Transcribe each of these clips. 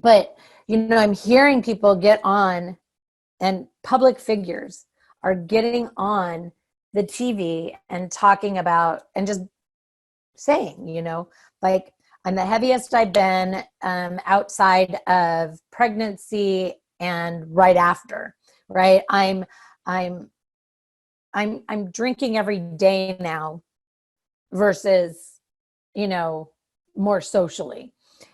But, I'm hearing people get on, and public figures are getting on the TV and talking about, and just saying, like, I'm the heaviest I've been outside of pregnancy and right after, right? I'm drinking every day now versus, more socially.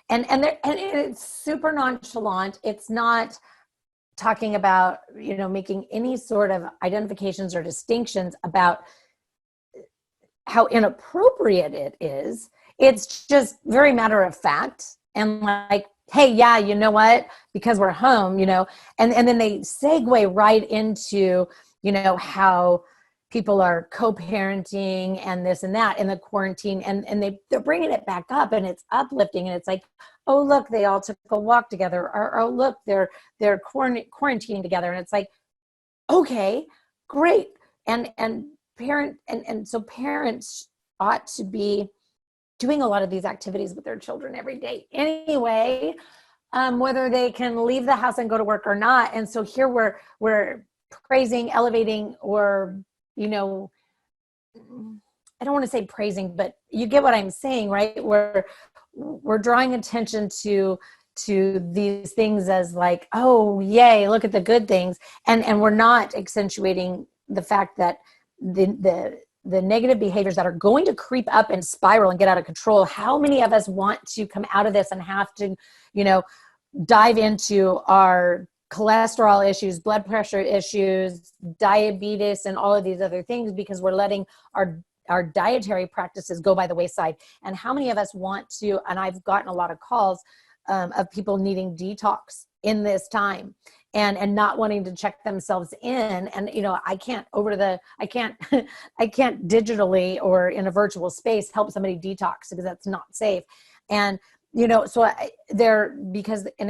And it's super nonchalant. It's not talking about, making any sort of identifications or distinctions about how inappropriate it is. It's just very matter of fact. And like, hey, yeah, you know what? Because we're home, and then they segue right into, how people are co-parenting and this and that in the quarantine, and they're bringing it back up, and it's uplifting, and it's like, oh, look, they all took a walk together, or oh, look, they're quarantining together. And it's like, okay, great. And so parents ought to be doing a lot of these activities with their children every day anyway, whether they can leave the house and go to work or not. And so here we're praising, elevating, or, I don't want to say praising, but you get what I'm saying, right? We're drawing attention to these things as like, oh, yay, look at the good things. And we're not accentuating the fact that the negative behaviors that are going to creep up and spiral and get out of control. How many of us want to come out of this and have to, dive into our cholesterol issues, blood pressure issues, diabetes, and all of these other things because we're letting our dietary practices go by the wayside? And how many of us want to, and I've gotten a lot of calls of people needing detox in this time and not wanting to check themselves in. And, I can't digitally or in a virtual space help somebody detox because that's not safe. And, and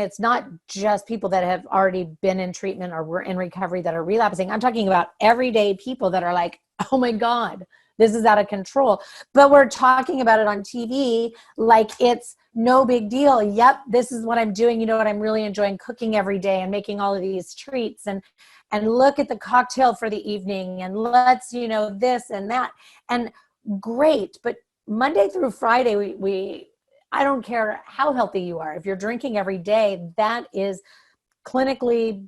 it's not just people that have already been in treatment or were in recovery that are relapsing. I'm talking about everyday people that are like, oh my God, this is out of control. But we're talking about it on TV like it's no big deal. Yep, this is what I'm doing. You know what? I'm really enjoying cooking every day and making all of these treats and look at the cocktail for the evening and let's, this and that. And great. But Monday through Friday, I don't care how healthy you are. If you're drinking every day, that is clinically,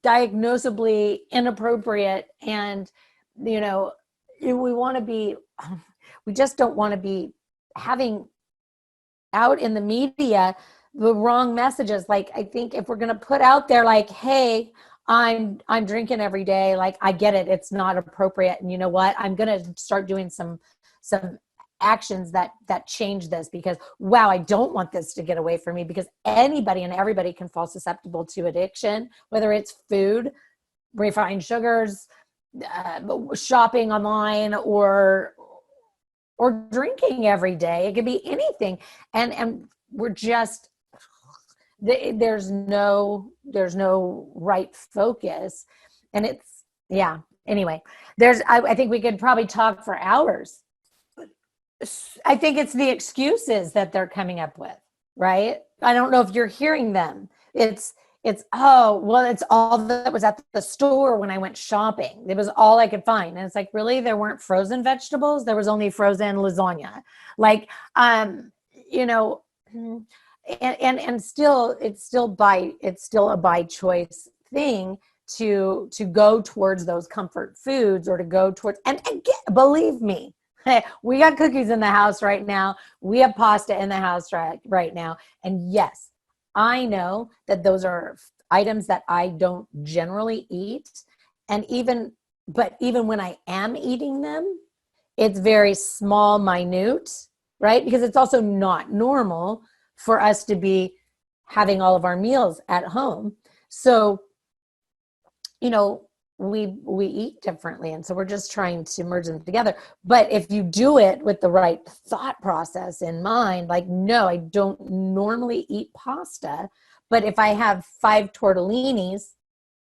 diagnosably inappropriate. And, we just don't want to be having out in the media the wrong messages. Like, I think if we're going to put out there like, hey, I'm drinking every day, like, I get it, it's not appropriate. And you know what? I'm going to start doing some actions that change this because, wow, I don't want this to get away from me, because anybody and everybody can fall susceptible to addiction, whether it's food, refined sugars, shopping online, or drinking every day. It could be anything. And we're just, there's no right focus. And it's, yeah, anyway, I think we could probably talk for hours. I think it's the excuses that they're coming up with, right? I don't know if you're hearing them. It's, oh, well, it's all that was at the store when I went shopping. It was all I could find. And it's like, really? There weren't frozen vegetables? There was only frozen lasagna. Like, and still, it's still a by choice thing to go towards those comfort foods, or to go towards, and believe me, hey, we got cookies in the house right now. We have pasta in the house right now. And yes, I know that those are items that I don't generally eat. But even when I am eating them, it's very small, minute, right? Because it's also not normal for us to be having all of our meals at home. So, we eat differently. And so we're just trying to merge them together. But if you do it with the right thought process in mind, like, no, I don't normally eat pasta, but if I have 5 tortellinis,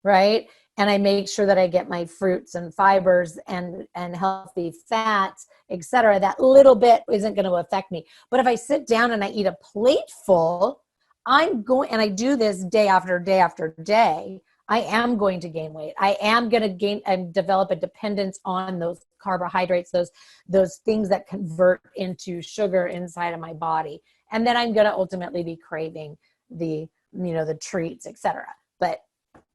right, and I make sure that I get my fruits and fibers and healthy fats, etc., that little bit isn't going to affect me. But if I sit down and I eat a plate full, I'm going, and I do this day after day after day, I am going to gain weight. I am going to gain and develop a dependence on those carbohydrates, those things that convert into sugar inside of my body. And then I'm going to ultimately be craving the treats, etc. But